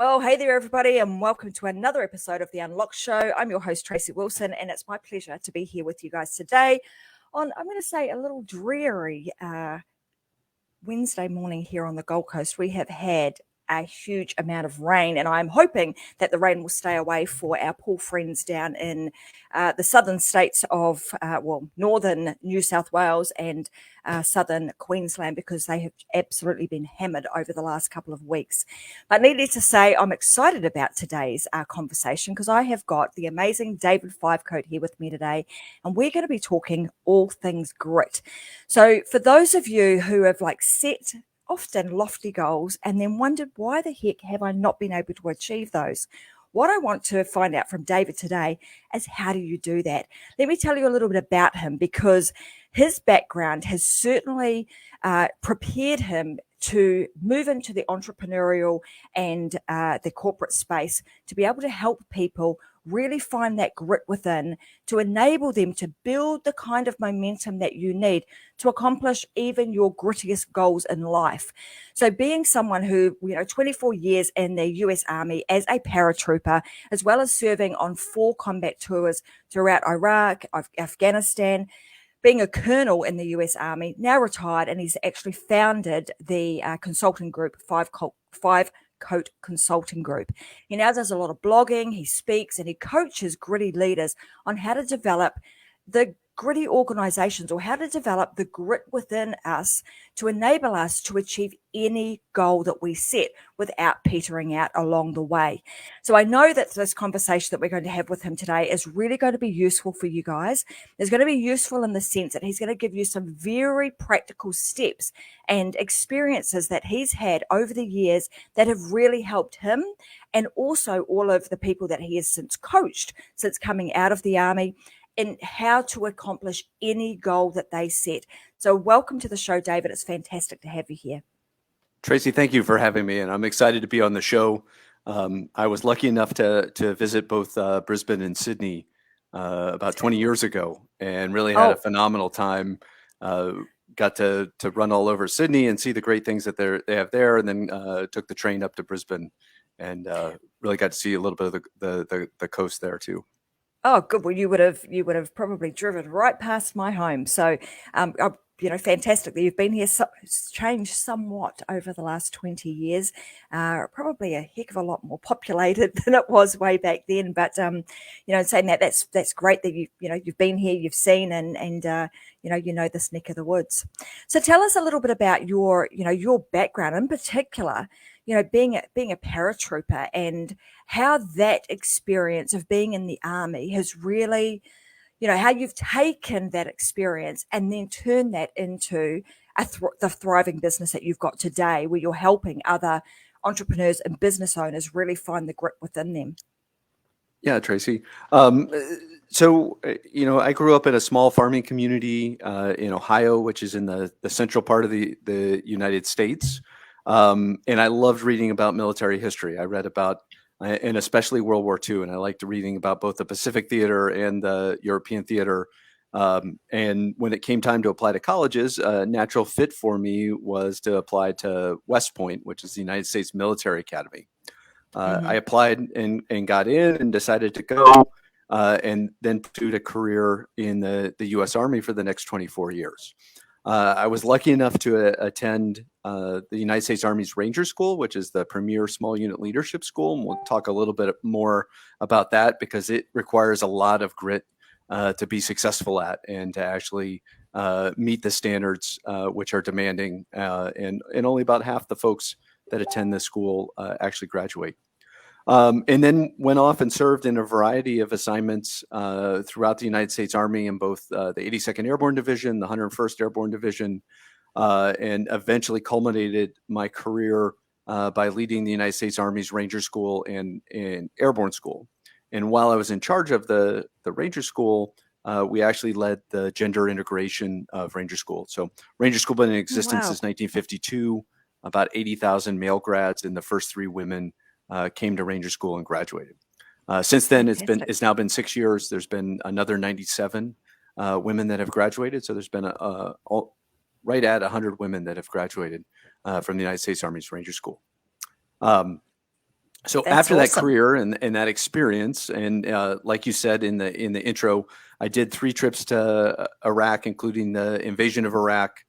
Well, hey there, everybody, and welcome to another episode of The Unlocked Show. I'm your host, Tracy Wilson, and it's my pleasure to be here with you guys today on, I'm going to say, a little dreary Wednesday morning here on the Gold Coast. We have had a huge amount of rain, and I'm hoping that the rain will stay away for our poor friends down in the southern states of, northern New South Wales and southern Queensland, because they have absolutely been hammered over the last couple of weeks. But needless to say, I'm excited about today's conversation because I have got the amazing David Fivecoat here with me today, and we're going to be talking all things grit. So for those of you who have set often lofty goals and then wondered, why the heck have I not been able to achieve those? What I want to find out from David today is, how do you do that? Let me tell you a little bit about him, because his background has certainly prepared him to move into the entrepreneurial and the corporate space, to be able to help people really find that grit within, to enable them to build the kind of momentum that you need to accomplish even your grittiest goals in life. So being someone who, 24 years in the US Army as a paratrooper, as well as serving on 4 combat tours throughout Iraq, Afghanistan, being a colonel in the US Army, now retired, and he's actually founded the consulting group Fivecoat Consulting Group. He now does a lot of blogging, he speaks, and he coaches gritty leaders on how to develop the gritty organizations, or how to develop the grit within us to enable us to achieve any goal that we set without petering out along the way. So I know that this conversation that we're going to have with him today is really going to be useful for you guys. It's going to be useful in the sense that he's going to give you some very practical steps and experiences that he's had over the years that have really helped him, and also all of the people that he has since coached since coming out of the Army, in how to accomplish any goal that they set. So welcome to the show, David. It's fantastic to have you here. Tracy, thank you for having me, and I'm excited to be on the show. I was lucky enough to visit both Brisbane and Sydney about 20 years ago, and really had a phenomenal time. Got to run all over Sydney and see the great things that they have there, and then took the train up to Brisbane, and really got to see a little bit of the coast there too. Oh, good. Well, you would have probably driven right past my home. So, fantastic that you've been here. It's changed somewhat over the last 20 years. Probably a heck of a lot more populated than it was way back then. But saying that, that's great that you've been here, you've seen, and this neck of the woods. So, tell us a little bit about your background, in particular, being a paratrooper, and how that experience of being in the Army has really, how you've taken that experience and then turned that into the thriving business that you've got today, where you're helping other entrepreneurs and business owners really find the grit within them. Yeah, Tracy. So, I grew up in a small farming community in Ohio, which is in the central part of the United States. And I loved reading about military history. I read about, and especially World War II, and I liked reading about both the Pacific theater and the European theater. And when it came time to apply to colleges, a natural fit for me was to apply to West Point, which is the United States Military Academy. I applied and got in, and decided to go, and then pursued a career in the U.S. Army for the next 24 years. I was lucky enough to attend the United States Army's Ranger School, which is the premier small unit leadership school. And we'll talk a little bit more about that, because it requires a lot of grit to be successful at, and to actually meet the standards which are demanding. And only about half the folks that attend this school actually graduate. And then went off and served in a variety of assignments throughout the United States Army, in both the 82nd Airborne Division, the 101st Airborne Division, and eventually culminated my career by leading the United States Army's Ranger School and Airborne School. And while I was in charge of the Ranger School, we actually led the gender integration of Ranger School. So Ranger School been in existence since 1952. About 80,000 male grads, and the first 3 women came to Ranger School and graduated. Since then, it's now been 6 years. There's been another 97 women that have graduated. So there's been right at 100 women that have graduated from the United States Army's Ranger School. So That's after that awesome. career and that experience, and like you said in the intro, I did 3 trips to Iraq, including the invasion of Iraq,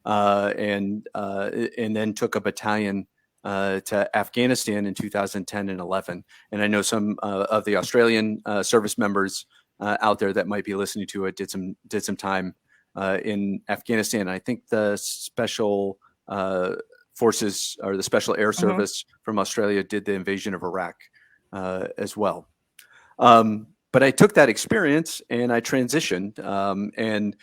and then took a battalion to Afghanistan in 2010 and 11. And I know some of the Australian service members out there that might be listening to it did some time in Afghanistan. I think the special forces or the Special Air Hmm. Service from Australia did the invasion of Iraq as well. But I took that experience and I transitioned. And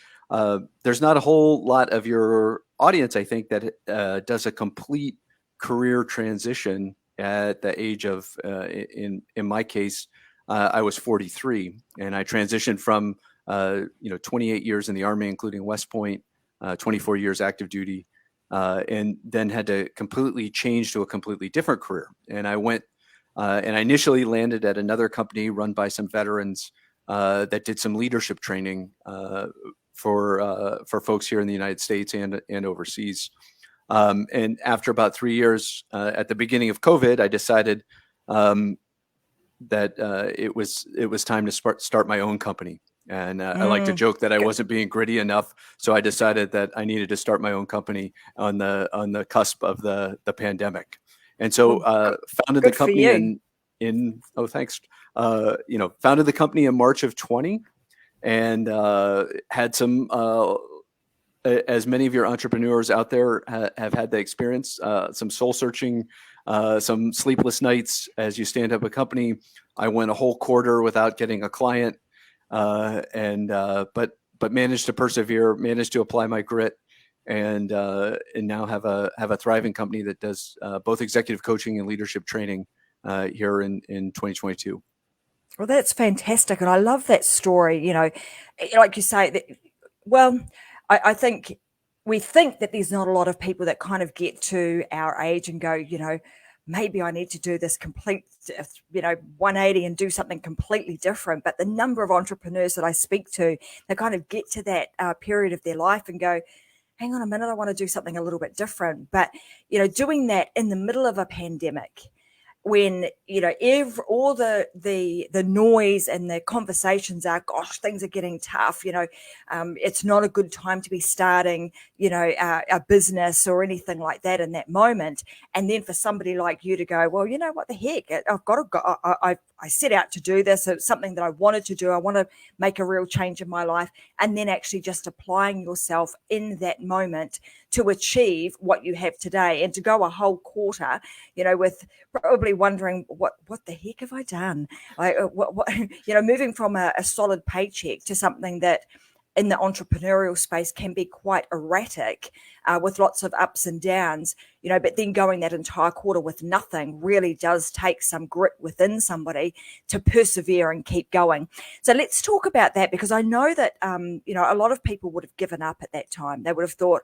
there's not a whole lot of your audience, I think, that does a complete career transition at the age of, in my case, I was 43, and I transitioned from 28 years in the Army, including West Point, 24 years active duty, and then had to completely change to a completely different career. And I went and I initially landed at another company run by some veterans that did some leadership training for folks here in the United States and overseas. And after about 3 years, at the beginning of COVID, I decided that it was time to start my own company. And I like to Mm. joke that I wasn't being gritty enough, so I decided that I needed to start my own company on the cusp of the pandemic. And so Well, founded the good for company you. in oh thanks, founded the company in March of 20, and had some as many of your entrepreneurs out there have had the experience, some soul searching, some sleepless nights as you stand up a company. I went a whole quarter without getting a client, but managed to persevere, managed to apply my grit, and now have a thriving company that does both executive coaching and leadership training here in 2022. Well, that's fantastic, and I love that story. Like you say, that, well, I think we think that there's not a lot of people that kind of get to our age and go, maybe I need to do this complete, 180 and do something completely different. But the number of entrepreneurs that I speak to, they kind of get to that period of their life and go, hang on a minute, I want to do something a little bit different. But, doing that in the middle of a pandemic, when all the noise and the conversations are, gosh, things are getting tough, it's not a good time to be starting a business or anything like that in that moment. And then for somebody like you to go, well, you know what, the heck, I've got to go, I set out to do this. It's something that I wanted to do. I want to make a real change in my life. And then actually just applying yourself in that moment to achieve what you have today, and to go a whole quarter, with probably wondering what the heck have I done? What moving from a solid paycheck to something that in the entrepreneurial space can be quite erratic, with lots of ups and downs, but then going that entire quarter with nothing really does take some grit within somebody to persevere and keep going. So let's talk about that, because I know that, a lot of people would have given up at that time. They would have thought,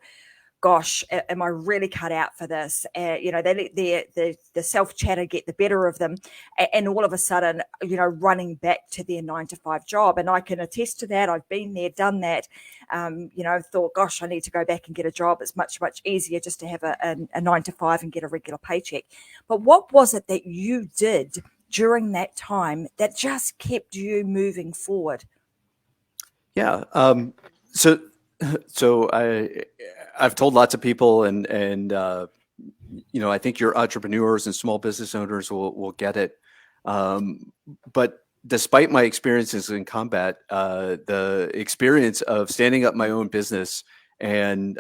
gosh, am I really cut out for this? They let the self chatter get the better of them, and all of a sudden, running back to their 9 to 5 job. And I can attest to that. I've been there, done that. Thought, gosh, I need to go back and get a job. It's much easier just to have a 9 to 5 and get a regular paycheck. But what was it that you did during that time that just kept you moving forward? Yeah. So I've told lots of people, and I think your entrepreneurs and small business owners will get it. But despite my experiences in combat, the experience of standing up my own business and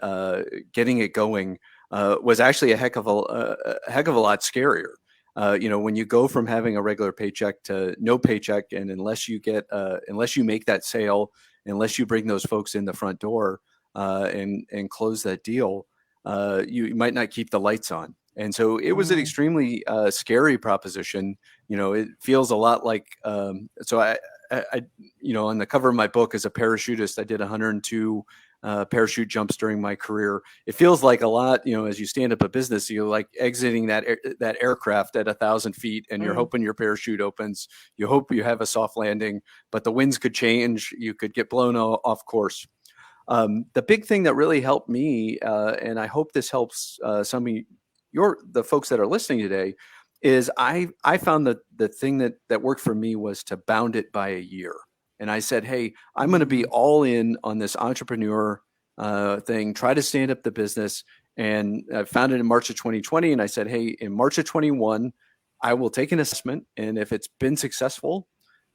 getting it going was actually a heck of a lot scarier. When you go from having a regular paycheck to no paycheck, and unless you make that sale, unless you bring those folks in the front door and close that deal, you might not keep the lights on. And so it was an Mm. extremely scary proposition. It feels a lot like, so I, on the cover of my book as a parachutist, I did 102 parachute jumps during my career. It feels like a lot, as you stand up a business, you're like exiting that aircraft at 1,000 feet, and you're Mm. hoping your parachute opens. You hope you have a soft landing, but the winds could change. You could get blown off course. The big thing that really helped me, and I hope this helps some of the folks that are listening today, is I found that the thing that worked for me was to bound it by a year. And I said, hey, I'm going to be all in on this entrepreneur thing, try to stand up the business. And I found it in March of 2020. And I said, hey, in March of 21, I will take an assessment. And if it's been successful,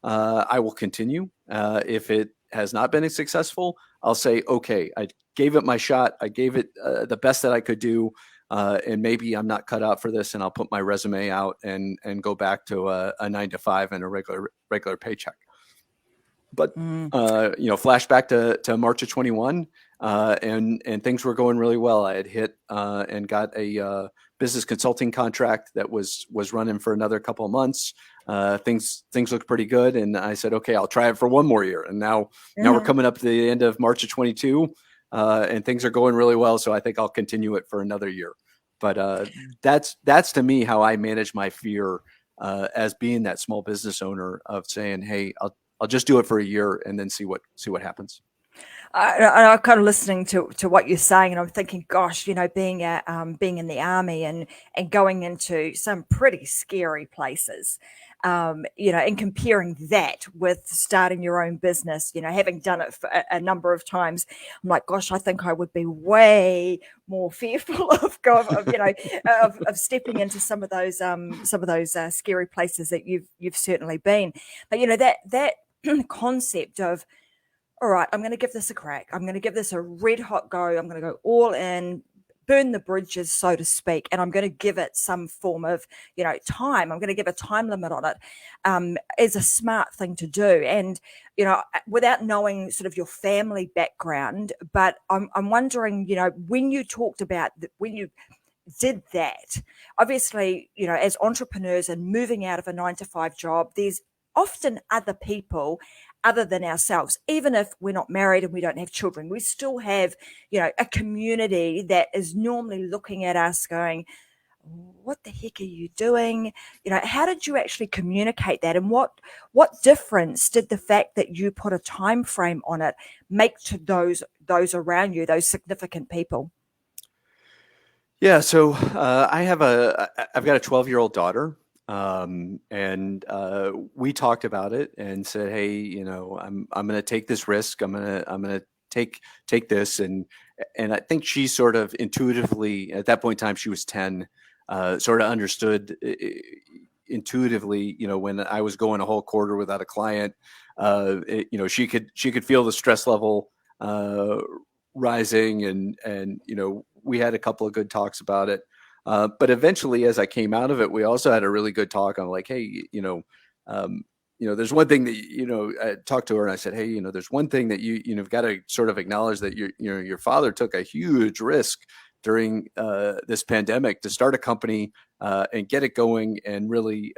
I will continue. If it has not been successful, I'll say, okay, I gave it my shot. I gave it the best that I could do. And maybe I'm not cut out for this, and I'll put my resume out and go back to a 9 to 5 and a regular paycheck. But flash back to March of 21, and things were going really well. I had hit and got a business consulting contract that was running for another couple of months. Things looked pretty good, and I said, okay, I'll try it for one more year. And now we're coming up to the end of March of 22, and things are going really well. So I think I'll continue it for another year. But that's to me how I manage my fear as being that small business owner, of saying, hey, I'll just do it for a year and then see what happens. I'm kind of listening to what you're saying, and I'm thinking, gosh, being in the army and going into some pretty scary places, and comparing that with starting your own business, having done it for a number of times, I'm like, gosh, I think I would be way more fearful of of stepping into some of those scary places that you've certainly been. But that concept of, all right, I'm going to give this a crack. I'm going to give this a red hot go. I'm going to go all in, burn the bridges, so to speak, and I'm going to give it some form of, time. I'm going to give a time limit on it, is a smart thing to do. And, without knowing sort of your family background, but I'm wondering, when you talked about when you did that, obviously, as entrepreneurs and moving out of a 9 to 5 job, there's often other people other than ourselves. Even if we're not married and we don't have children, we still have, a community that is normally looking at us going, what the heck are you doing? How did you actually communicate that? And what difference did the fact that you put a time frame on it make to those around you, those significant people? Yeah, so I've got a 12-year-old daughter, and we talked about it and said, hey, I'm going to take this risk. I'm going to take this, and I think she sort of intuitively, at that point in time, she was 10, sort of understood intuitively, when I was going a whole quarter without a client, she could feel the stress level rising, and we had a couple of good talks about it. But eventually, as I came out of it, we also had a really good talk on, like, hey, there's one thing that, I talked to her and I said, hey, there's one thing that you've got to sort of acknowledge, that your father took a huge risk during this pandemic to start a company and get it going, and really,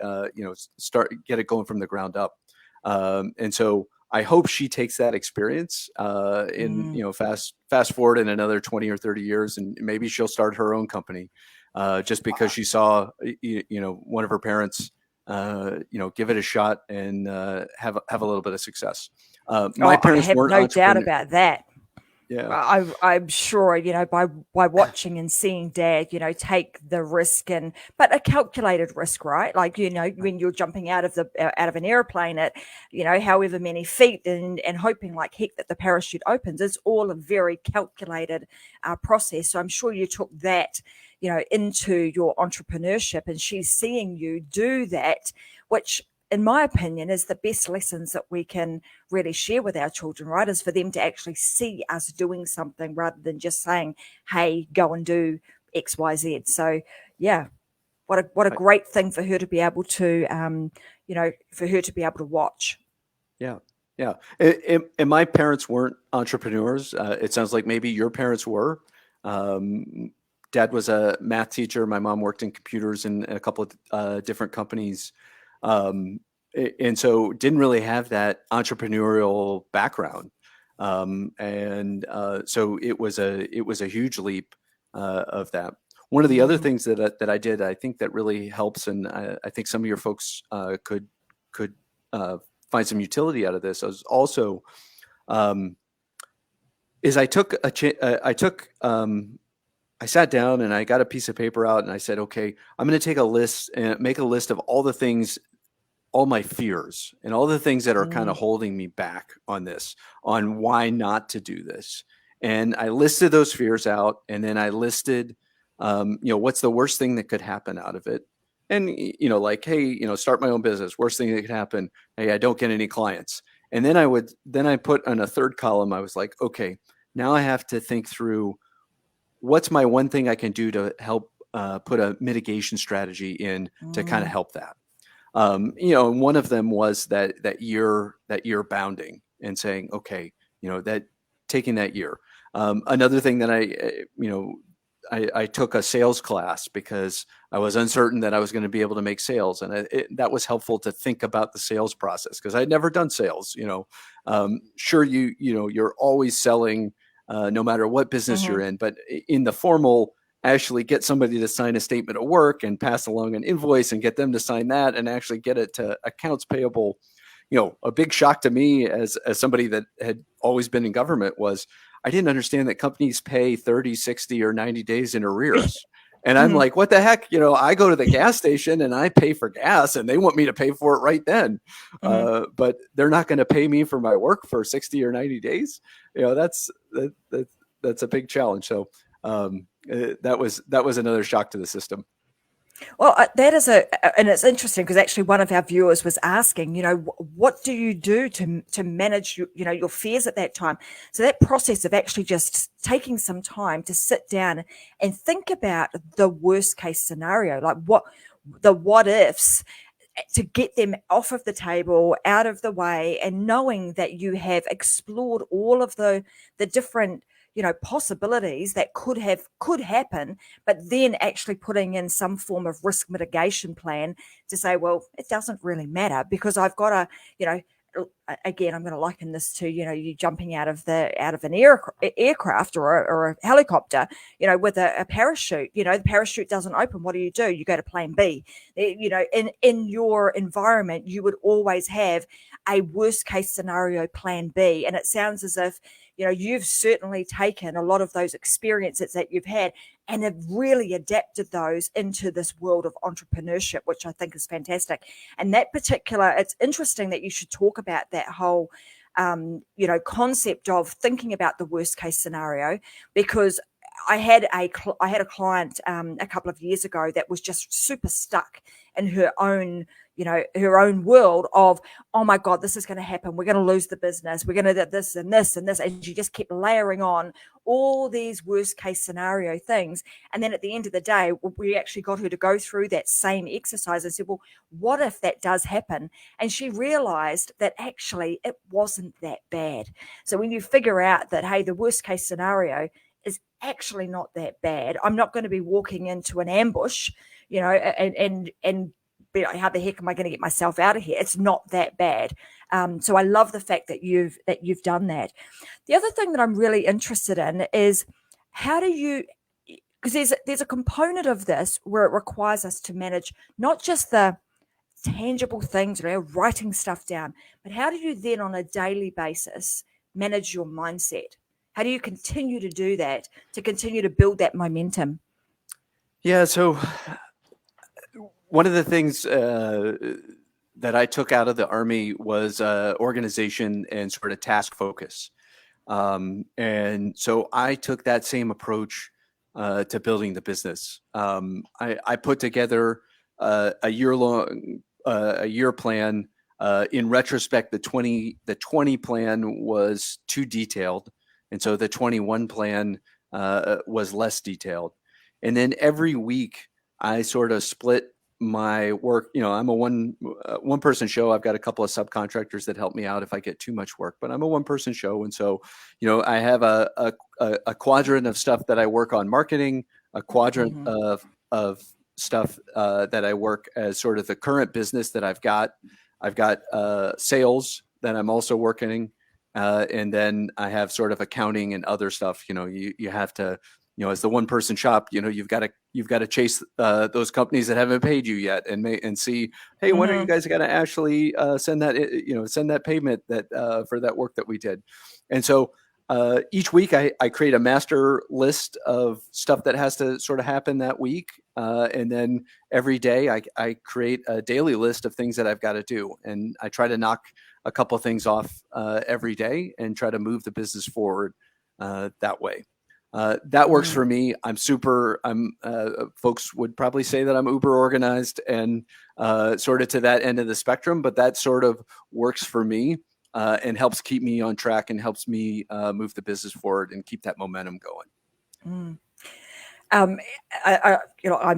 get it going from the ground up. And so I hope she takes that experience fast forward in another 20 or 30 years, and maybe she'll start her own company just because she saw, one of her parents, give it a shot and have a little bit of success. My parents weren't no doubt about that. Yeah, I'm sure, by watching and seeing Dad, take the risk, but a calculated risk, right? Like, when you're jumping out of an airplane at, however many feet, and hoping like heck that the parachute opens, it's all a very calculated process. So I'm sure you took that, into your entrepreneurship, and she's seeing you do that, which, in my opinion, is the best lessons that we can really share with our children, right? Is for them to actually see us doing something rather than just saying, hey, go and do X, Y, Z. So yeah, what a great thing for her to be able to, watch. Yeah. Yeah. And my parents weren't entrepreneurs. It sounds like maybe your parents were. Dad was a math teacher. My mom worked in computers in a couple of different companies. And so didn't really have that entrepreneurial background. So it was a huge leap of that. One of the other things that I did, I think that really helps, and I think some of your folks could find some utility out of this, is also is I took I sat down and I got a piece of paper out and I said, okay, I'm going to take a list and make a list of all the things, all my fears and all the things that are kind of Mm, holding me back on this, on why not to do this. And I listed those fears out, and then I listed, what's the worst thing that could happen out of it. And, like, hey, start my own business. Worst thing that could happen. Hey, I don't get any clients. And then I put on a third column, I was like, okay, now I have to think through what's my one thing I can do to help put a mitigation strategy in to kind of mm, help that. And one of them was that year bounding and saying, okay, that taking that year. Another thing that I took a sales class because I was uncertain that I was going to be able to make sales, and that was helpful to think about the sales process because I'd never done sales. Sure, you're always selling, no matter what business mhm. you're in, but in the formal, actually get somebody to sign a statement of work and pass along an invoice and get them to sign that and actually get it to accounts payable. A big shock to me as somebody that had always been in government was I didn't understand that companies pay 30, 60, or 90 days in arrears. And I'm Mhm, like, what the heck? I go to the gas station and I pay for gas and they want me to pay for it right then. mhm. But they're not going to pay me for my work for 60 or 90 days. That's a big challenge. So that was another shock to the system. Well, that is and it's interesting because actually one of our viewers was asking, what do you do to manage your fears at that time? So that process of actually just taking some time to sit down and think about the worst case scenario, like what ifs, to get them off of the table, out of the way, and knowing that you have explored all of the different possibilities that could happen, but then actually putting in some form of risk mitigation plan to say, well, it doesn't really matter because I've got a you know again, I'm going to liken this to you jumping out of an aircraft or a helicopter, with a parachute. The parachute doesn't open. What do? You go to plan B. In your environment, you would always have a worst case scenario plan B, and it sounds as if you've certainly taken a lot of those experiences that you've had and have really adapted those into this world of entrepreneurship, which I think is fantastic. And that particular, it's interesting that you should talk about that whole, concept of thinking about the worst case scenario, because I had a client a couple of years ago that was just super stuck in her own world of, oh my God, this is going to happen. We're going to lose the business. We're going to do this and this and this. And she just kept layering on all these worst case scenario things. And then at the end of the day, we actually got her to go through that same exercise and said, well, what if that does happen? And she realized that actually it wasn't that bad. So when you figure out that, hey, the worst case scenario is actually not that bad. I'm not going to be walking into an ambush, and be like, how the heck am I going to get myself out of here? It's not that bad. So I love the fact that you've done that. The other thing that I'm really interested in is how do you, because there's a component of this where it requires us to manage not just the tangible things, writing stuff down, but how do you then on a daily basis manage your mindset? How do you continue to do that, to continue to build that momentum? Yeah. So one of the things that I took out of the Army was organization and sort of task focus. And so I took that same approach to building the business. I put together a year plan. In retrospect, the 20 plan was too detailed, and so the 21 plan was less detailed. And then every week, I sort of split my work. I'm a one person show. I've got a couple of subcontractors that help me out if I get too much work, but I'm a one person show, and so I have a quadrant of stuff that I work on marketing, a quadrant Mm-hmm. of stuff that I work as sort of the current business that I've got. I've got sales that I'm also working, and then I have sort of accounting and other stuff. You have to, as the one person shop, you've got to chase those companies that haven't paid you yet and see, hey, when are you Mm-hmm. guys going to actually send that payment that for that work that we did. And so each week I create a master list of stuff that has to sort of happen that week. And then every day I create a daily list of things that I've got to do. And I try to knock a couple things off every day and try to move the business forward that way. That works for me. Folks would probably say that I'm uber organized and sort of to that end of the spectrum, but that sort of works for me. And helps keep me on track and helps me move the business forward and keep that momentum going. I'm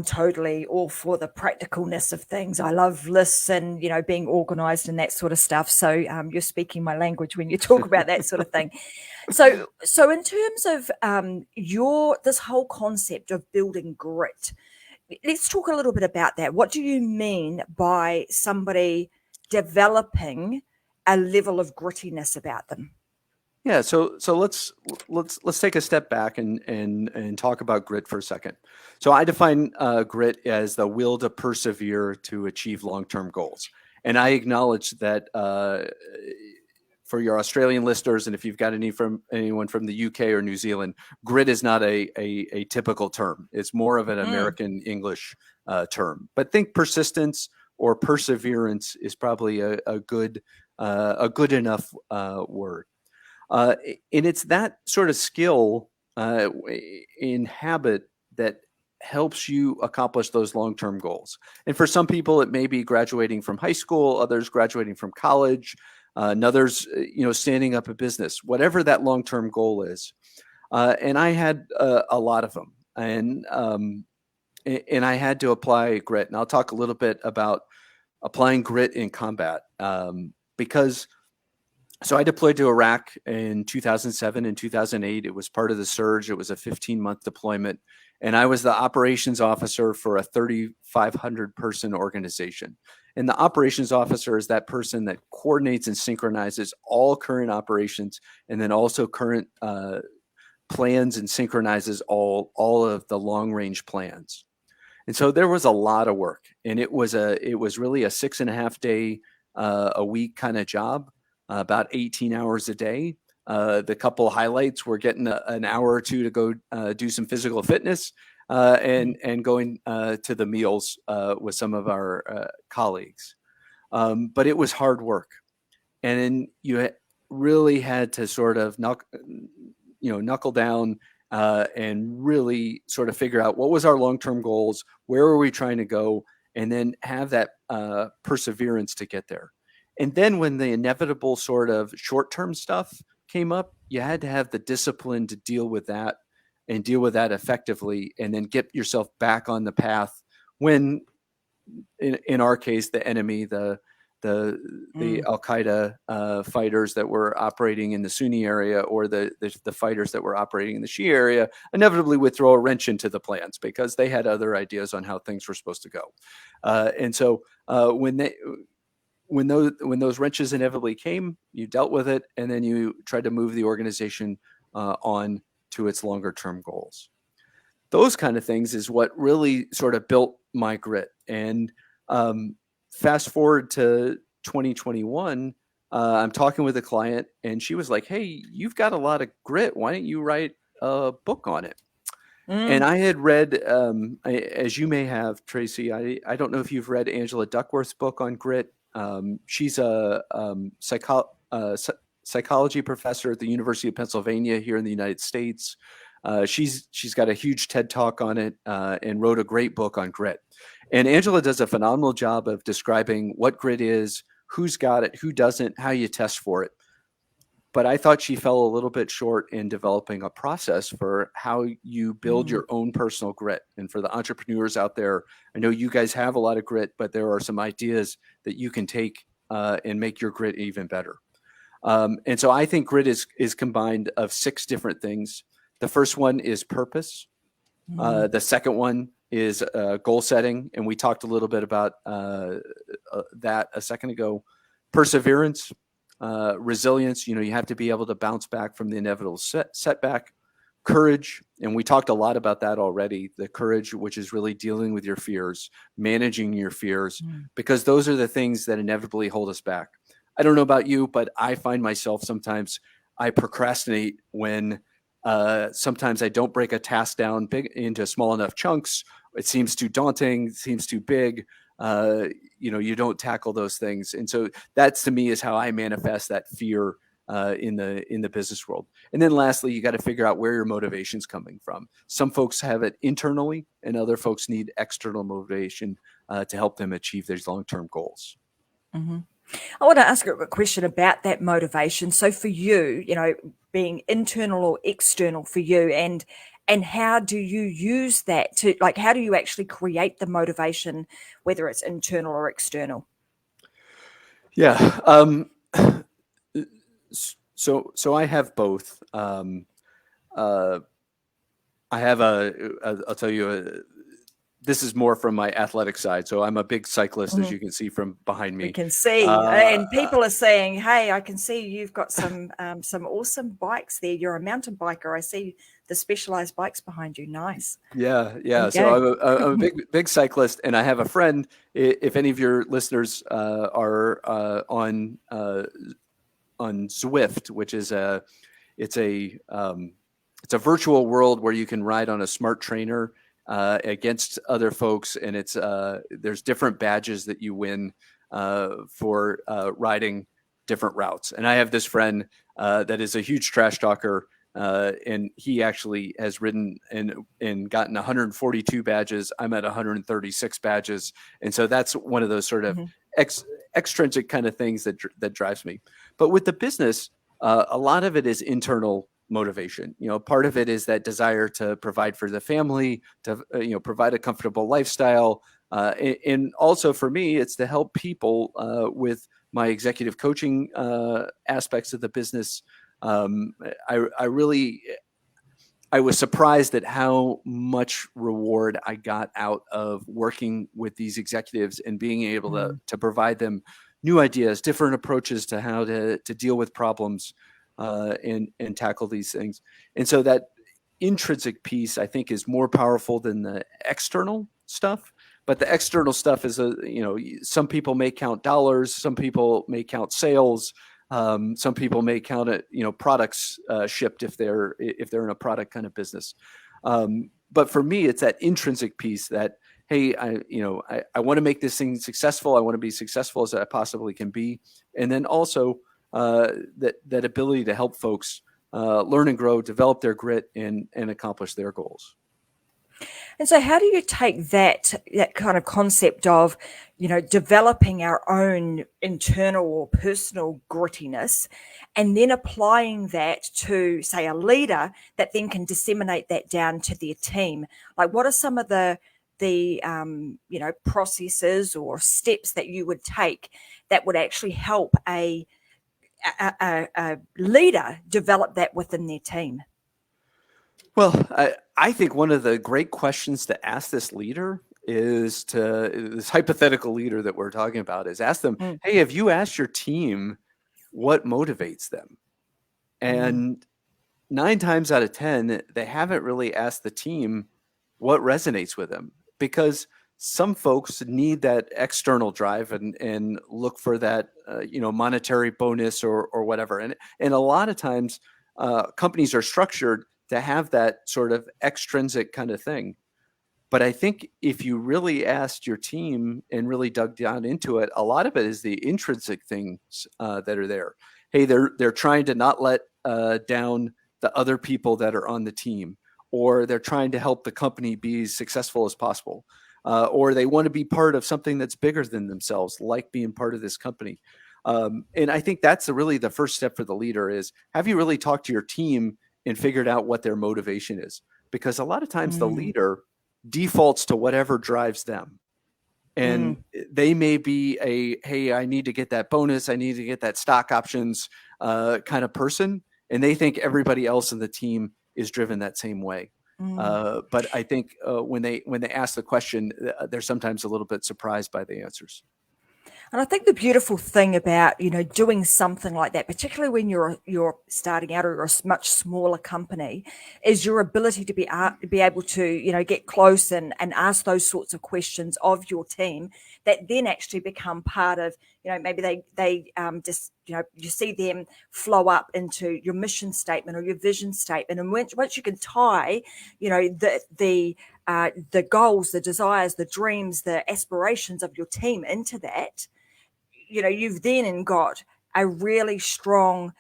totally all for the practicalness of things. I love lists and, being organized and that sort of stuff. So you're speaking my language when you talk about that sort of thing. So in terms of this whole concept of building grit, let's talk a little bit about that. What do you mean by somebody developing a level of grittiness about them? Yeah, so let's take a step back and talk about grit for a second. So I define grit as the will to persevere to achieve long-term goals, and I acknowledge that for your Australian listeners, and if you've got anyone from the UK or New Zealand, grit is not a typical term. It's more of an American English term. But think persistence or perseverance is probably a good enough word. And it's that sort of skill in habit that helps you accomplish those long-term goals. And for some people, it may be graduating from high school, others graduating from college, and others, standing up a business, whatever that long-term goal is. And I had a lot of them, and I had to apply grit. And I'll talk a little bit about applying grit in combat because. So I deployed to Iraq in 2007 and 2008. It was part of the surge. It was a 15-month deployment. And I was the operations officer for a 3,500 person organization. And the operations officer is that person that coordinates and synchronizes all current operations and then also current plans and synchronizes all of the long range plans. And so there was a lot of work, and it was really a 6.5 day a week kind of job. About 18 hours a day. The couple of highlights were getting an hour or two to go do some physical fitness and going to the meals with some of our colleagues. But it was hard work. And then you really had to sort of knuckle down and really sort of figure out what was our long-term goals, where were we trying to go, and then have that perseverance to get there. And then when the inevitable sort of short-term stuff came up, you had to have the discipline to deal with that and deal with that effectively, and then get yourself back on the path when, in our case, the enemy, the Al-Qaeda fighters that were operating in the Sunni area or the fighters that were operating in the Shia area inevitably would throw a wrench into the plans because they had other ideas on how things were supposed to go. And so when those wrenches inevitably came, you dealt with it, and then you tried to move the organization on to its longer term goals. Those kind of things is what really sort of built my grit. And fast forward to 2021, I'm talking with a client, and she was like, "Hey, you've got a lot of grit. Why don't you write a book on it?" And I had read, as you may have, Tracy, I don't know if you've read Angela Duckworth's book on grit. She's a psychology professor at the University of Pennsylvania here in the United States. She's got a huge TED Talk on it and wrote a great book on grit. And Angela does a phenomenal job of describing what grit is, who's got it, who doesn't, how you test for it. But I thought she fell a little bit short in developing a process for how you build your own personal grit. And for the entrepreneurs out there, I know you guys have a lot of grit, but there are some ideas that you can take and make your grit even better. And so I think grit is combined of 6 different things. The first one is purpose. The second one is goal setting. And we talked a little bit about that a second ago. Perseverance. Resilience, you have to be able to bounce back from the inevitable setback. Courage, and we talked a lot about that already, the courage, which is really dealing with your fears, managing your fears, because those are the things that inevitably hold us back. I don't know about you, but I find myself sometimes, I procrastinate when sometimes I don't break a task down big into small enough chunks. It seems too daunting, it seems too big. You don't tackle those things. And so that's, to me, is how I manifest that fear in the business world. And then lastly, you got to figure out where your motivation's coming from. Some folks have it internally, and other folks need external motivation to help them achieve these long-term goals. Mm-hmm. I want to ask a question about that motivation. So for you, being internal or external for you, and how do you use that to, like, how do you actually create the motivation, whether it's internal or external? Yeah. So I have both. I have I'll tell you, this is more from my athletic side. So I'm a big cyclist, as you can see from behind me. We can see, and people are saying, "Hey, I can see you've got some awesome bikes there. You're a mountain biker. I see the Specialized bikes behind you. Nice." Yeah. So I'm a big cyclist, and I have a friend. If any of your listeners are on Zwift, which is it's a virtual world where you can ride on a smart trainer against other folks, and it's there's different badges that you win for riding different routes. And I have this friend that is a huge trash talker, and he actually has ridden and gotten 142 badges. I'm at 136 badges, and so that's one of those sort of extrinsic kind of things that drives me. But with the business, a lot of it is internal motivation. Part of it is that desire to provide for the family, to provide a comfortable lifestyle, and also for me, it's to help people with my executive coaching aspects of the business. I was surprised at how much reward I got out of working with these executives and being able to provide them new ideas, different approaches to how to deal with problems and tackle these things. And so that intrinsic piece, I think, is more powerful than the external stuff. But the external stuff is some people may count dollars, some people may count sales. Some people may count it, products shipped if they're in a product kind of business. But for me, it's that intrinsic piece that, hey, I want to make this thing successful. I want to be successful as I possibly can be. And then also that ability to help folks learn and grow, develop their grit, and accomplish their goals. And so how do you take that kind of concept of, developing our own internal or personal grittiness, and then applying that to, say, a leader that then can disseminate that down to their team? Like, what are some of the processes or steps that you would take that would actually help a leader develop that within their team? Well, I think one of the great questions to ask this leader is this hypothetical leader that we're talking about, is ask them, hey, have you asked your team what motivates them? And 9 times out of 10, they haven't really asked the team what resonates with them, because some folks need that external drive and look for that, monetary bonus or whatever. And a lot of times companies are structured to have that sort of extrinsic kind of thing. But I think if you really asked your team and really dug down into it, a lot of it is the intrinsic things that are there. Hey, they're trying to not let down the other people that are on the team, or they're trying to help the company be as successful as possible, or they want to be part of something that's bigger than themselves, like being part of this company. And I think that's really the first step for the leader is, have you really talked to your team and figured out what their motivation is? Because a lot of times the leader defaults to whatever drives them. And they may be hey, I need to get that bonus, I need to get that stock options kind of person. And they think everybody else in the team is driven that same way. But I think when they ask the question, they're sometimes a little bit surprised by the answers. And I think the beautiful thing about, doing something like that, particularly when you're starting out or you're a much smaller company, is your ability to be able to, get close and ask those sorts of questions of your team that then actually become part of maybe they just, you see them flow up into your mission statement or your vision statement. And once you can tie, the goals, the desires, the dreams, the aspirations of your team into that, you've then got a really strong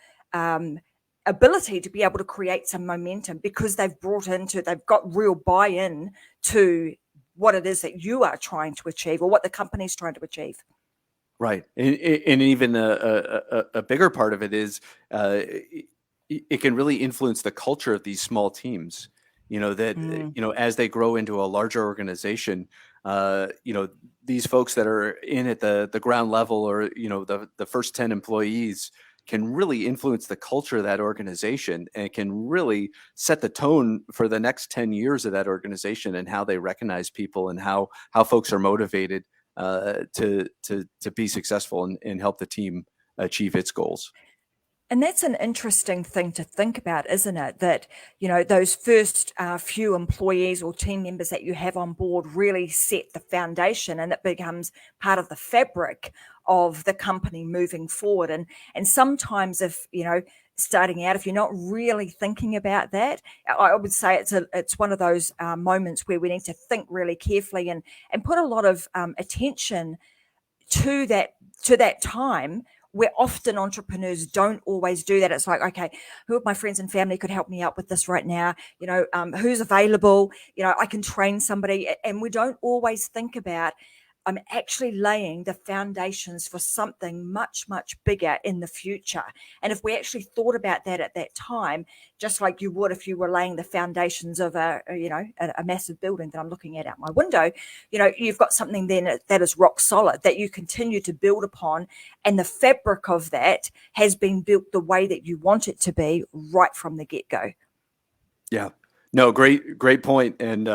ability to be able to create some momentum, because they've got real buy-in to what it is that you are trying to achieve, or what the company's trying to achieve. Right. And even a bigger part of it is it can really influence the culture of these small teams, as they grow into a larger organization, these folks that are in at the ground level, or, the first 10 employees, can really influence the culture of that organization, and can really set the tone for the next 10 years of that organization, and how they recognize people, and how folks are motivated to be successful and help the team achieve its goals. And that's an interesting thing to think about, isn't it? That, those first few employees or team members that you have on board really set the foundation, and it becomes part of the fabric of the company moving forward. And sometimes, if, starting out, if you're not really thinking about that, I would say it's one of those moments where we need to think really carefully and put a lot of attention to that time, where often entrepreneurs don't always do that. It's like, okay, who of my friends and family could help me out with this right now? Who's available? I can train somebody. And we don't always think about, I'm actually laying the foundations for something much, much bigger in the future. And if we actually thought about that at that time, just like you would if you were laying the foundations of a massive building that I'm looking at out my window, you've got something then that is rock solid, that you continue to build upon. And the fabric of that has been built the way that you want it to be right from the get-go. Yeah. No, great point. And,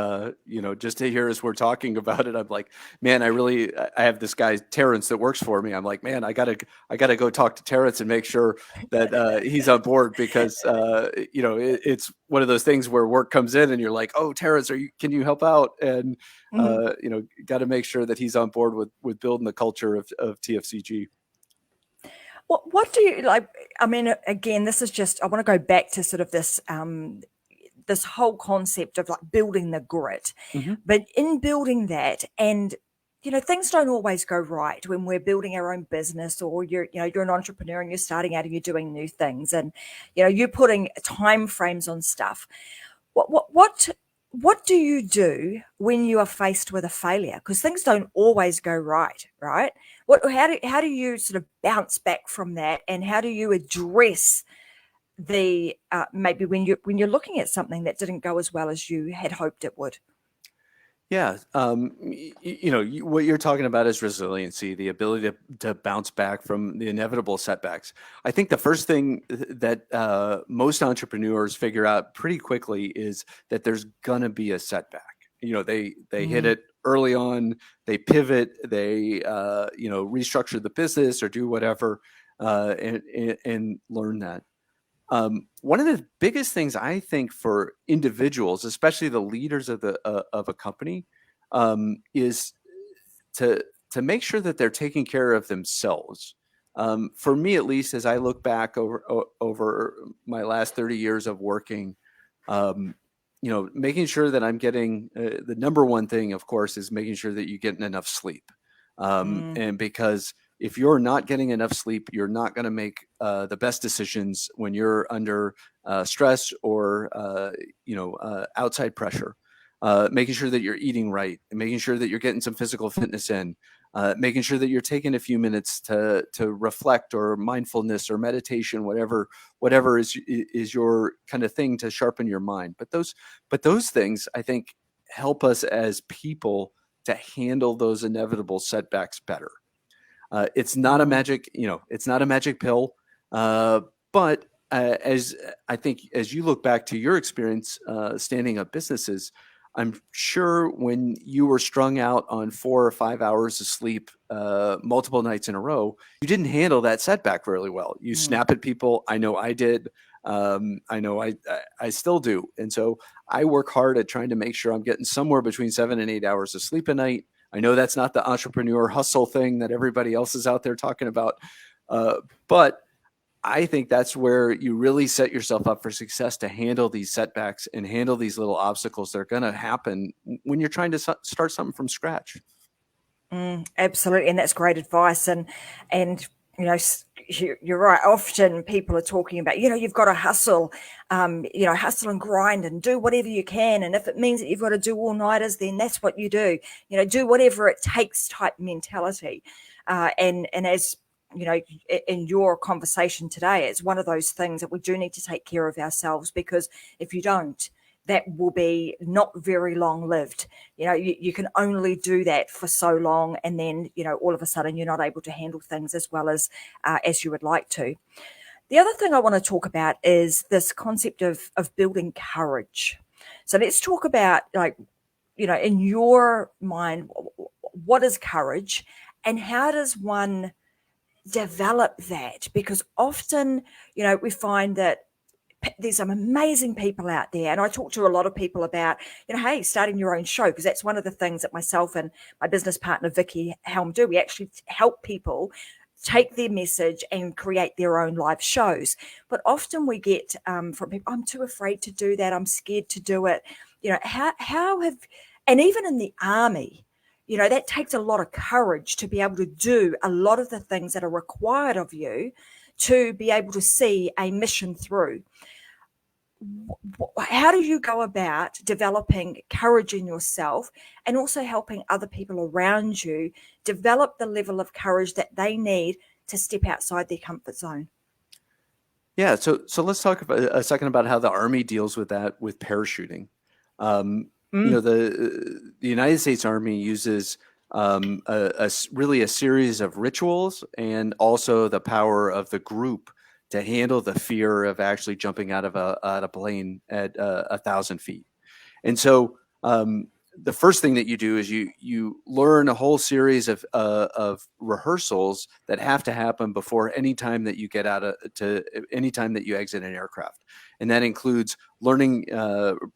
just to hear as we're talking about it, I'm like, man, I have this guy, Terrence, that works for me. I'm like, man, I gotta go talk to Terrence and make sure that he's on board, because, it's one of those things where work comes in and you're like, oh, Terrence, can you help out? And, got to make sure that he's on board with building the culture of TFCG. What do you like? I mean, again, this is just, I want to go back to sort of this, this whole concept of like building the grit. Mm-hmm. But in building that, and things don't always go right when we're building our own business, or you're an entrepreneur and you're starting out and you're doing new things, and you're putting time frames on stuff. What do you do when you are faced with a failure? Because things don't always go right? How do you sort of bounce back from that, and how do you address the maybe when you're looking at something that didn't go as well as you had hoped it would? Yeah. What you're talking about is resiliency, the ability to bounce back from the inevitable setbacks. I think the first thing that most entrepreneurs figure out pretty quickly is that there's gonna be a setback. They hit it early on, they pivot, they restructure the business or do whatever, and learn that. One of the biggest things I think for individuals, especially the leaders of a company, is to make sure that they're taking care of themselves. For me, at least, as I look back over my last 30 years of working, making sure that I'm getting the number one thing, of course, is making sure that you're getting enough sleep. And because if you're not getting enough sleep, you're not going to make the best decisions when you're under stress or outside pressure. Making sure that you're eating right, and making sure that you're getting some physical fitness in, making sure that you're taking a few minutes to reflect, or mindfulness, or meditation, whatever is your kind of thing to sharpen your mind. But those things, I think, help us as people to handle those inevitable setbacks better. It's not a magic, it's not a magic pill. But as I think, as you look back to your experience standing up businesses, I'm sure when you were strung out on 4 or 5 hours of sleep multiple nights in a row, you didn't handle that setback really well. You snap at people. I know I did. I know I still do. And so I work hard at trying to make sure I'm getting somewhere between 7 and 8 hours of sleep a night. I know that's not the entrepreneur hustle thing that everybody else is out there talking about. But I think that's where you really set yourself up for success, to handle these setbacks and handle these little obstacles that are going to happen when you're trying to start something from scratch. Absolutely, and that's great advice. And you're right. Often people are talking about, you've got to hustle, hustle and grind and do whatever you can. And if it means that you've got to do all-nighters, then that's what you do. Do whatever it takes type mentality. And as in your conversation today, it's one of those things that we do need to take care of ourselves, because if you don't, that will be not very long lived. You can only do that for so long, and then all of a sudden you're not able to handle things as well as you would like to. The other thing I want to talk about is this concept of building courage. So let's talk about, in your mind, what is courage, and how does one develop that? Because often we find that there's some amazing people out there, and I talk to a lot of people about, hey, starting your own show, because that's one of the things that myself and my business partner Vicky Helm do. We actually help people take their message and create their own live shows. But often we get from people, I'm too afraid to do that, I'm scared to do it. And even in the army, that takes a lot of courage to be able to do a lot of the things that are required of you to be able to see a mission through. How do you go about developing courage in yourself, and also helping other people around you develop the level of courage that they need to step outside their comfort zone? Yeah, so let's talk about a second about how the Army deals with that, with parachuting. The United States Army uses really a series of rituals, and also the power of the group to handle the fear of actually jumping out of a plane at 1,000 feet. And so the first thing that you do is you learn a whole series of rehearsals that have to happen before any time that you get any time that you exit an aircraft. And that includes learning,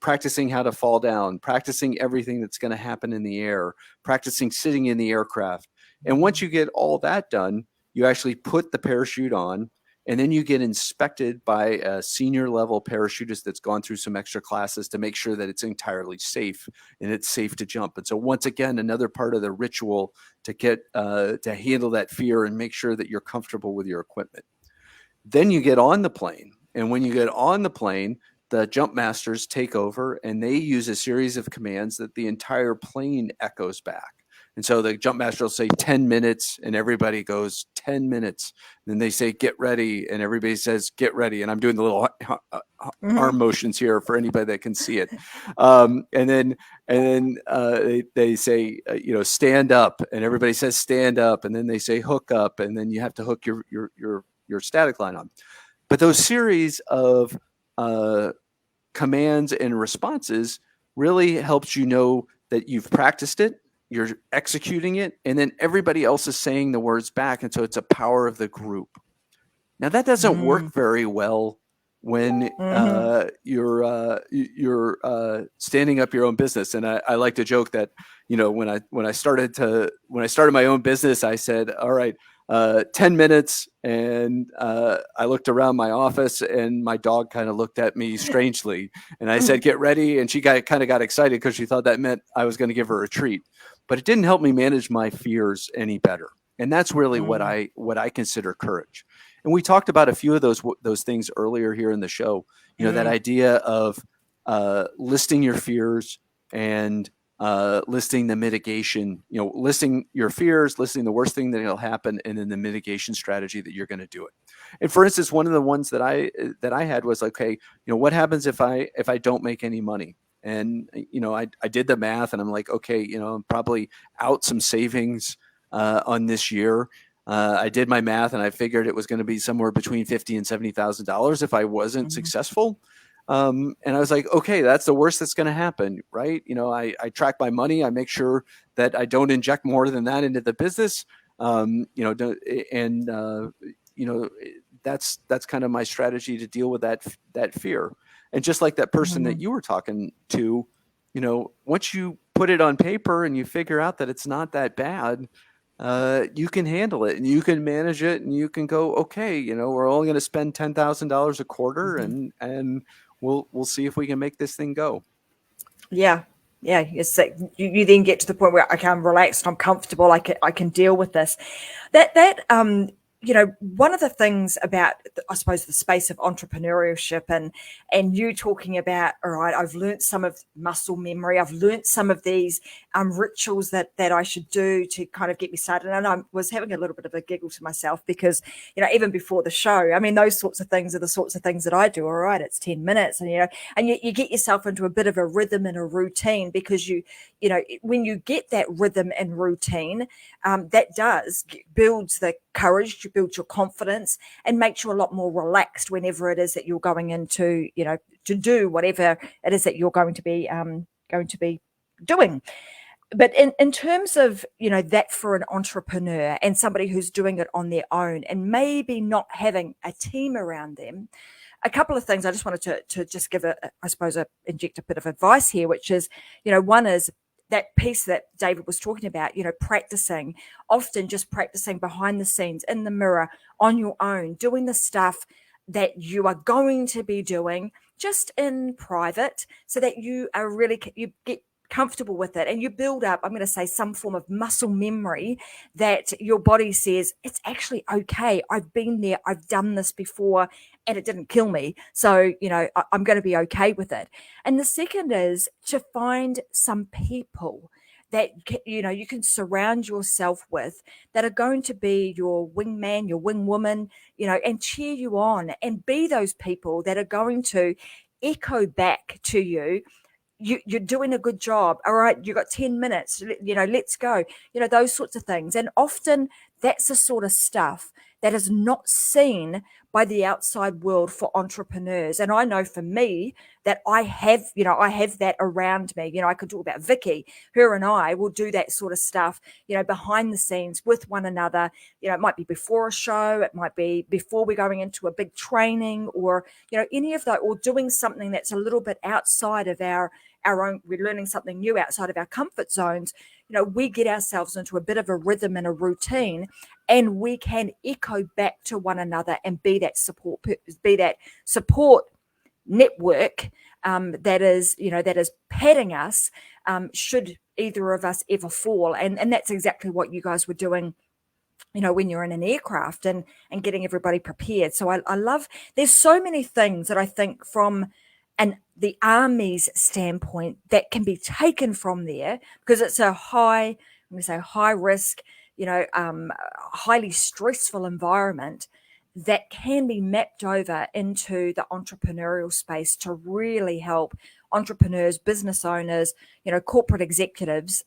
practicing how to fall down, practicing everything that's going to happen in the air, practicing sitting in the aircraft. And once you get all that done, you actually put the parachute on, and then you get inspected by a senior level parachutist that's gone through some extra classes to make sure that it's entirely safe and it's safe to jump. And so once again, another part of the ritual to get to handle that fear and make sure that you're comfortable with your equipment. Then you get on the plane. And when you get on the plane, the jump masters take over, and they use a series of commands that the entire plane echoes back. And so the jump master will say 10 minutes, and everybody goes 10 minutes. Then they say, get ready, and everybody says, get ready. And I'm doing the little arm motions here for anybody that can see it. And then they say, stand up, and everybody says, stand up. And then they say, hook up, and then you have to hook your static line on. But those series of commands and responses really helps you know that you've practiced it, you're executing it, and then everybody else is saying the words back. And so it's a power of the group. Now that doesn't work very well when you're standing up your own business. And I like to joke that, when I started my own business, I said, all right, 10 minutes. And I looked around my office, and my dog kind of looked at me strangely. And I said, get ready. And she kind of got excited because she thought that meant I was going to give her a treat. But it didn't help me manage my fears any better. And that's really what I consider courage. And we talked about a few of those things earlier here in the show. That idea of listing your fears and listing the mitigation, listing your fears, listing the worst thing that'll happen, and then the mitigation strategy that you're going to do it. And for instance, one of the ones that I had was like, okay, what happens if I don't make any money? And I did the math, and I'm like, okay, I'm probably out some savings on this year. I did my math, and I figured it was going to be somewhere between $50,000 and $70,000 if I wasn't successful. And I was like, okay, that's the worst that's going to happen, right? I track my money. I make sure that I don't inject more than that into the business. That's kind of my strategy to deal with that fear. And just like that person that you were talking to, once you put it on paper and you figure out that it's not that bad, you can handle it and you can manage it and you can go, okay, we're only going to spend $10,000 a quarter and we'll see if we can make this thing go. Yeah. Yeah. You then get to the point where, okay, I'm relaxed, I'm comfortable, I can deal with this. One of the things about, I suppose, the space of entrepreneurship and you talking about, all right, I've learned some of muscle memory, I've learned some of these rituals that I should do to kind of get me started. And I was having a little bit of a giggle to myself because, even before the show, I mean, those sorts of things are the sorts of things that I do. All right, it's 10 minutes and, you get yourself into a bit of a rhythm and a routine because when you get that rhythm and routine, that builds the courage, to build your confidence and makes you a lot more relaxed whenever it is that you're going into, to do whatever it is that you're going to be doing. But in terms of, that for an entrepreneur and somebody who's doing it on their own and maybe not having a team around them, a couple of things I just wanted to just give inject a bit of advice here, which is, one is that piece that David was talking about, often just practicing behind the scenes, in the mirror, on your own, doing the stuff that you are going to be doing just in private so that you get comfortable with it and you build up, I'm going to say, some form of muscle memory that your body says, it's actually okay. I've been there. I've done this before and it didn't kill me. So, I'm going to be okay with it. And the second is to find some people that, you can surround yourself with that are going to be your wingman, your wingwoman, and cheer you on and be those people that are going to echo back to you, you're doing a good job. All right, you got 10 minutes, let's go, those sorts of things. And often that's the sort of stuff that is not seen by the outside world for entrepreneurs. And I know for me that I have that around me. I could talk about Vicky, her and I will do that sort of stuff, behind the scenes with one another. It might be before a show, it might be before we're going into a big training or, any of that, or doing something that's a little bit outside of our own, we're learning something new outside of our comfort zones. We get ourselves into a bit of a rhythm and a routine, and we can echo back to one another and be that support network that is padding us should either of us ever fall. And that's exactly what you guys were doing, when you're in an aircraft and getting everybody prepared. So I love, there's so many things that I think from the Army's standpoint that can be taken from there, because it's a high risk, highly stressful environment that can be mapped over into the entrepreneurial space to really help entrepreneurs, business owners, corporate executives,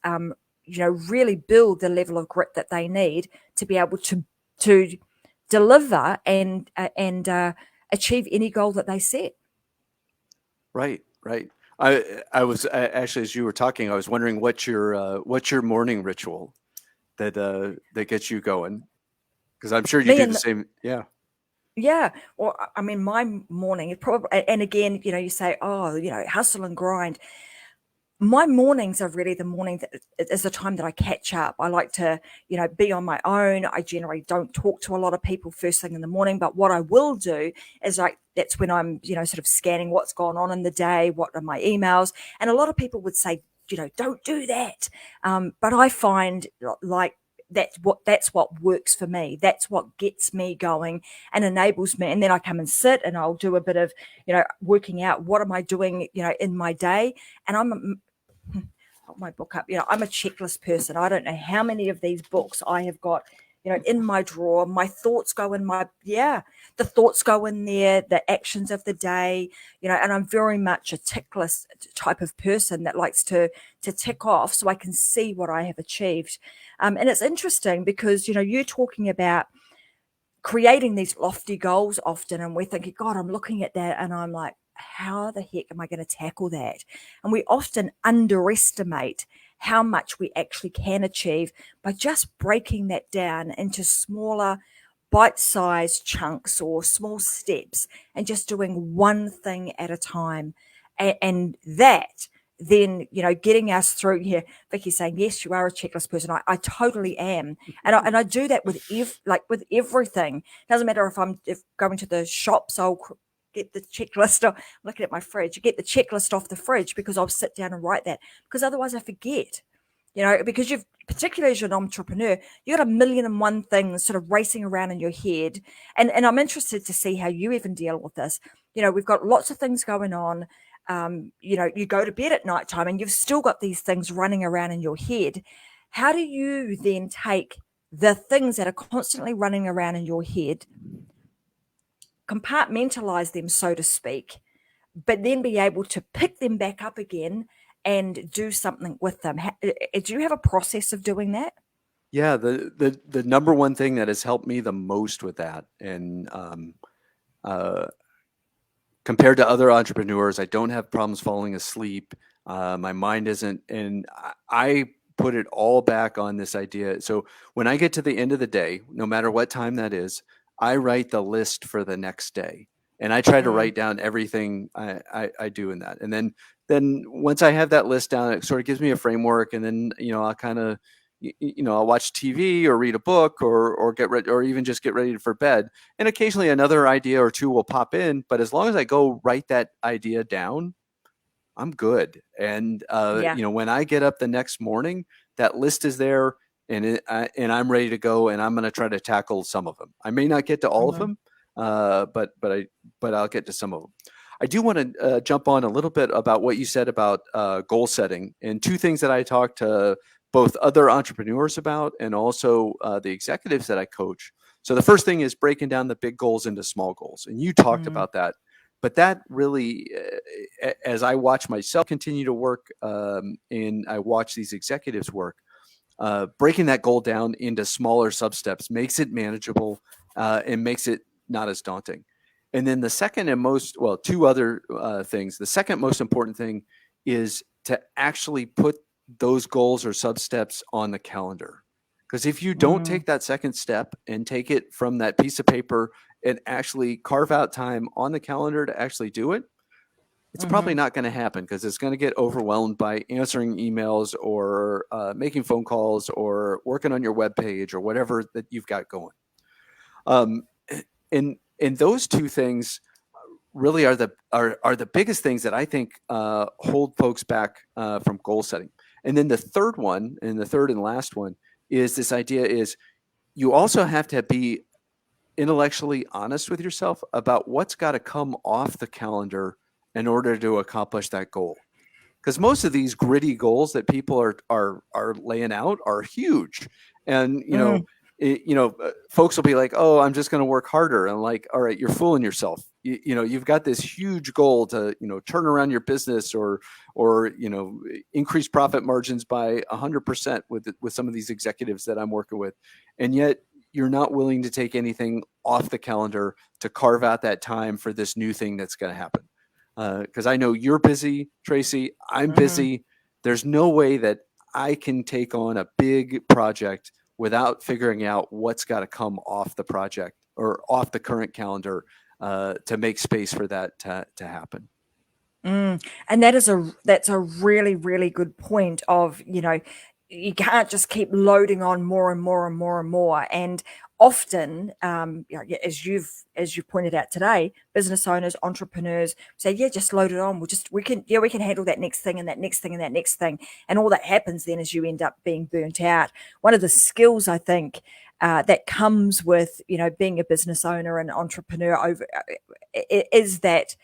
really build the level of grit that they need to be able to deliver and achieve any goal that they set. Right. I was actually, as you were talking, I was wondering what's your morning ritual that gets you going, because I'm sure you do the same. Yeah. Yeah. Well, I mean, my morning is probably, and again, you say, oh, hustle and grind. My mornings are really the morning that is the time that I catch up. I like to, be on my own. I generally don't talk to a lot of people first thing in the morning, but what I will do is that's when I'm, sort of scanning what's gone on in the day, what are my emails. And a lot of people would say, don't do that. But I find like that's what works for me. That's what gets me going and enables me. And then I come and sit and I'll do a bit of, working out what am I doing, in my day. And my book up. I'm a checklist person. I don't know how many of these books I have got, in my drawer. My thoughts go in the thoughts go in there, the actions of the day, and I'm very much a tick list type of person that likes to tick off so I can see what I have achieved. And it's interesting because, you're talking about creating these lofty goals often, and we're thinking, God, I'm looking at that and I'm like, how the heck am I going to tackle that? And we often underestimate how much we actually can achieve by just breaking that down into smaller bite-sized chunks or small steps and just doing one thing at a time. And that then, getting us through here. Vicky's saying, yes, you are a checklist person. I totally am. And I do that with with everything. Doesn't matter if I'm going to the shops, I'll get the checklist. I'm looking at my fridge, you get the checklist off the fridge because I'll sit down and write that, because otherwise I forget. Because particularly as an entrepreneur, you got a million and one things sort of racing around in your head. And I'm interested to see how you even deal with this. We've got lots of things going on. You go to bed at nighttime and you've still got these things running around in your head. How do you then take the things that are constantly running around in your head, compartmentalize them, so to speak, but then be able to pick them back up again and do something with them? Do you have a process of doing that? Yeah, the number one thing that has helped me the most with that, and compared to other entrepreneurs, I don't have problems falling asleep. My mind isn't, and I put it all back on this idea. So when I get to the end of the day, no matter what time that is, I write the list for the next day, and I try to write down everything I do in that. And then once I have that list down, it sort of gives me a framework, and then I'll kind of I'll watch TV or read a book or get ready, or even just get ready for bed. And occasionally another idea or two will pop in, but as long as I go write that idea down, I'm good. And Yeah. when I get up the next morning, that list is there, and I'm ready to go, and I'm going to try to tackle some of them. I may not get to all of them, but I'll get to some of them. I do want to jump on a little bit about what you said about goal setting, and two things that I talk to both other entrepreneurs about and also the executives that I coach. So the first thing is breaking down the big goals into small goals, and you talked about that. But that really, as I watch myself continue to work, and I watch these executives work, breaking that goal down into smaller sub-steps makes it manageable, and makes it not as daunting. And then the second and two other things. The second most important thing is to actually put those goals or sub-steps on the calendar. Because if you don't take that second step and take it from that piece of paper and actually carve out time on the calendar to actually do it, it's probably not going to happen, because it's going to get overwhelmed by answering emails or making phone calls or working on your webpage or whatever that you've got going. And those two things really are the biggest things that I think hold folks back from goal setting. And then the third and last one is this idea is you also have to be intellectually honest with yourself about what's got to come off the calendar in order to accomplish that goal. Because most of these gritty goals that people are laying out are huge, and folks will be like, "Oh, I'm just going to work harder." And I'm like, "All right, you're fooling yourself. You've got this huge goal to turn around your business or increase profit margins by 100% with some of these executives that I'm working with, and yet you're not willing to take anything off the calendar to carve out that time for this new thing that's going to happen." Because I know you're busy, Tracy. I'm busy. There's no way that I can take on a big project without figuring out what's got to come off the project or off the current calendar to make space for that to happen. And that's a really, really good point of, you can't just keep loading on more and more and more and more. And often, as you pointed out today, business owners, entrepreneurs say, yeah, just load it on. We can handle that next thing and that next thing and that next thing. And all that happens then is you end up being burnt out. One of the skills, I think, that comes with, being a business owner and entrepreneur is that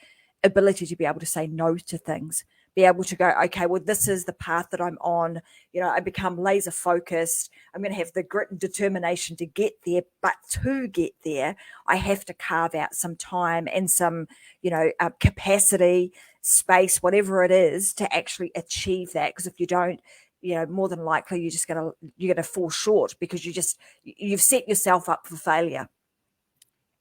ability to be able to say no to things, be able to go, okay, well, this is the path that I'm on. I become laser focused. I'm going to have the grit and determination to get there, but to get there, I have to carve out some time and some, capacity, space, whatever it is, to actually achieve that. Because if you don't, more than likely you're going to fall short, because you've set yourself up for failure.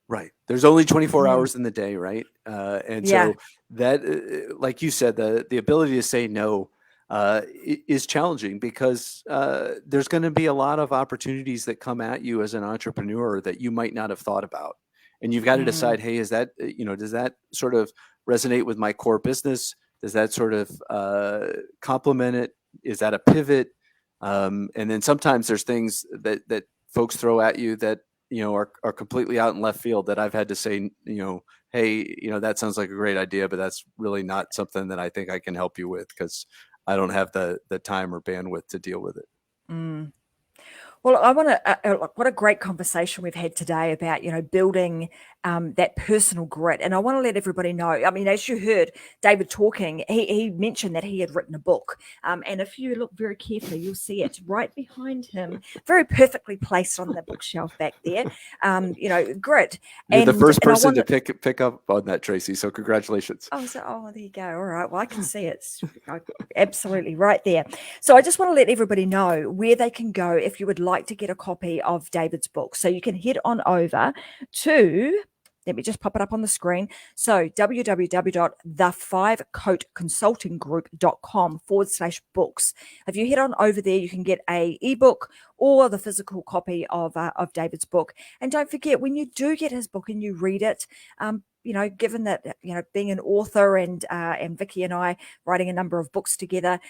Right. There's only 24 hours in the day, right? And Yeah. so that, like you said, the ability to say no is challenging, because there's going to be a lot of opportunities that come at you as an entrepreneur that you might not have thought about. And you've got to decide, hey, is that, does that sort of resonate with my core business? Does that sort of complement it? Is that a pivot? And then sometimes there's things that folks throw at you that are completely out in left field that I've had to say, hey, that sounds like a great idea, but that's really not something that I think I can help you with because I don't have the time or bandwidth to deal with it. Mm. Well, I want to, what a great conversation we've had today about, building that personal grit. And I want to let everybody know, I mean, as you heard David talking, he mentioned that he had written a book. And if you look very carefully, you'll see it right behind him, very perfectly placed on the bookshelf back there, grit. You're the first person to pick up on that, Tracy. So congratulations. Oh, there you go. All right. Well, I can see it. It's absolutely right there. So I just want to let everybody know where they can go if you would like to get a copy of David's book. So you can head on over to, let me just pop it up on the screen. So www.thefivecoatconsultinggroup.com/books. If you head on over there, you can get a ebook or the physical copy of David's book. And don't forget, when you do get his book and you read it, given that, being an author and Vicky and I writing a number of books together,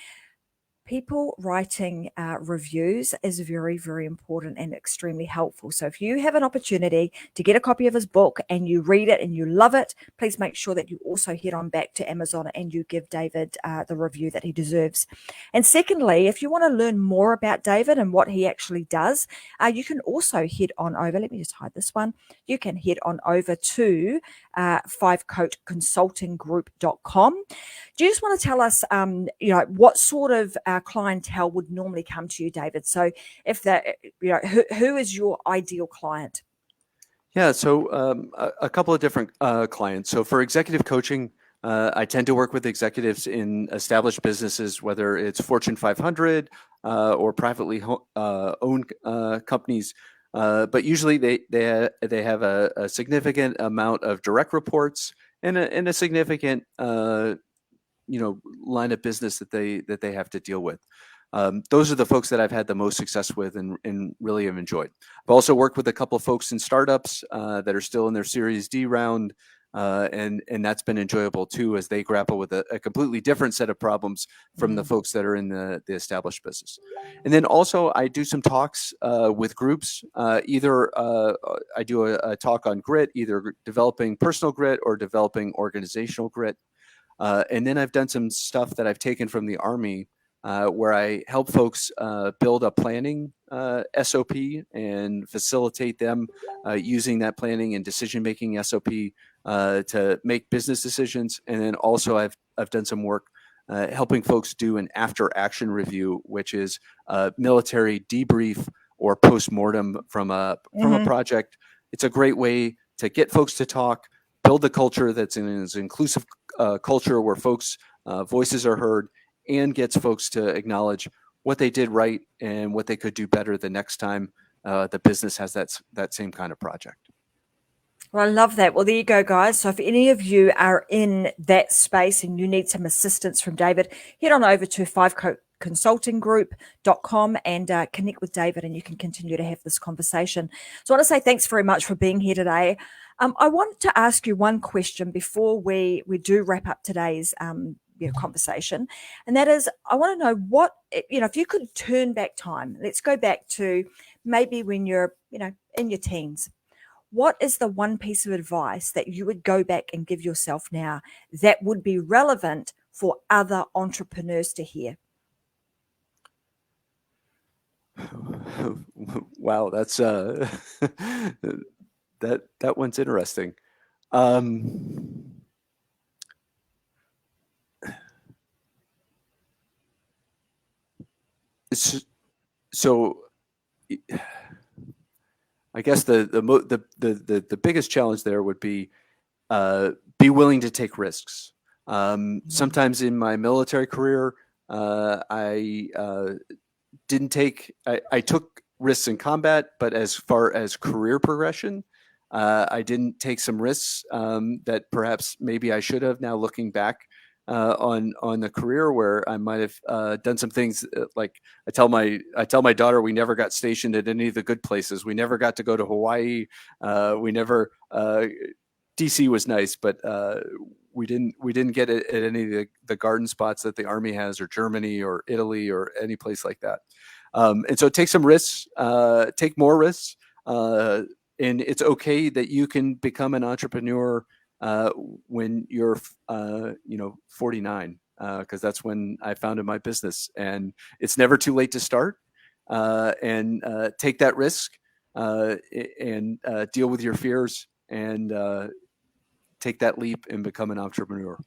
people writing reviews is very, very important and extremely helpful. So if you have an opportunity to get a copy of his book and you read it and you love it, please make sure that you also head on back to Amazon and you give David the review that he deserves. And secondly, if you want to learn more about David and what he actually does, you can also head on over. Let me just hide this one. You can head on over to fivecoatconsultinggroup.com. Do you just want to tell us, what sort of clientele would normally come to you, David? So if who is your ideal client? Yeah, so a couple of different clients. So for executive coaching, I tend to work with executives in established businesses, whether it's Fortune 500 or privately owned companies. But usually they have a significant amount of direct reports and a significant line of business that they have to deal with. Those are the folks that I've had the most success with and really have enjoyed. I've also worked with a couple of folks in startups that are still in their Series D round, and that's been enjoyable too, as they grapple with a completely different set of problems from the folks that are in the established business. And then also I do some talks with groups. Either I do a talk on grit, either developing personal grit or developing organizational grit. And then I've done some stuff that I've taken from the Army where I help folks build a planning SOP and facilitate them using that planning and decision-making SOP to make business decisions. And then also I've done some work helping folks do an after-action review, which is a military debrief or post-mortem from a project. It's a great way to get folks to talk, build a culture that's in an inclusive culture where folks' voices are heard, and gets folks to acknowledge what they did right and what they could do better the next time the business has that same kind of project. Well, I love that. Well, there you go, guys. So if any of you are in that space and you need some assistance from David, head on over to fivecoatconsultinggroup.com and connect with David, and you can continue to have this conversation. So I want to say thanks very much for being here today. I want to ask you one question before we do wrap up today's conversation, and that is, I want to know what, if you could turn back time. Let's go back to maybe when you're in your teens. What is the one piece of advice that you would go back and give yourself now that would be relevant for other entrepreneurs to hear? Wow, that's that one's interesting. So I guess the biggest challenge there would be willing to take risks. Sometimes in my military career, I took risks in combat, but as far as career progression, I didn't take some risks that perhaps maybe I should have. Now looking back on the career, where I might have done some things like I tell my daughter, we never got stationed at any of the good places. We never got to go to Hawaii. We never. DC was nice, but we didn't get it at any of the garden spots that the Army has, or Germany or Italy or any place like that. And so take some risks, take more risks, and it's okay that you can become an entrepreneur when you're 49, because that's when I founded my business. And it's never too late to start, and take that risk, and deal with your fears, and take that leap and become an entrepreneur.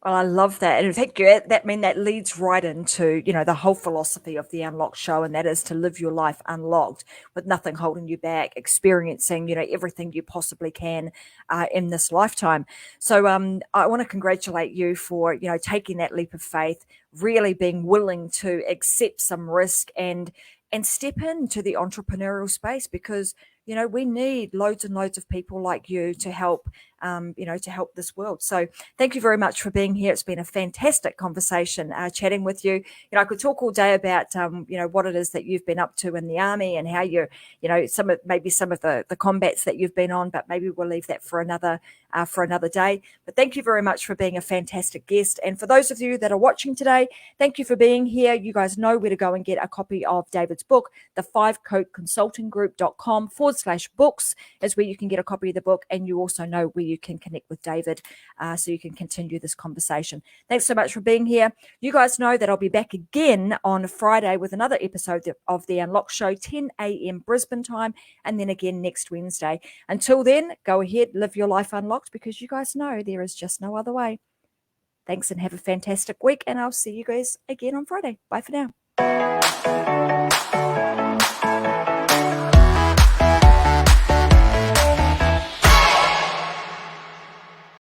Well, I love that. And thank you. That leads right into, the whole philosophy of the Unlocked show, and that is to live your life unlocked with nothing holding you back, experiencing, everything you possibly can in this lifetime. So I want to congratulate you for, taking that leap of faith, really being willing to accept some risk and step into the entrepreneurial space, because we need loads and loads of people like you to help, to help this world. So thank you very much for being here. It's been a fantastic conversation chatting with you. I could talk all day about, what it is that you've been up to in the Army, and how you're, some of the combats that you've been on, but maybe we'll leave that for another day. But thank you very much for being a fantastic guest. And for those of you that are watching today, thank you for being here. You guys know where to go and get a copy of David's book. The fivecoatconsultinggroup.com/books is where you can get a copy of the book, and you also know where you can connect with David, so you can continue this conversation. Thanks so much for being here. You guys know that I'll be back again on Friday with another episode of the Unlock Show, 10 a.m. Brisbane time, and then again next Wednesday. Until then, go ahead, live your life unlocked, because you guys know there is just no other way. Thanks, and have a fantastic week, and I'll see you guys again on Friday. Bye for now.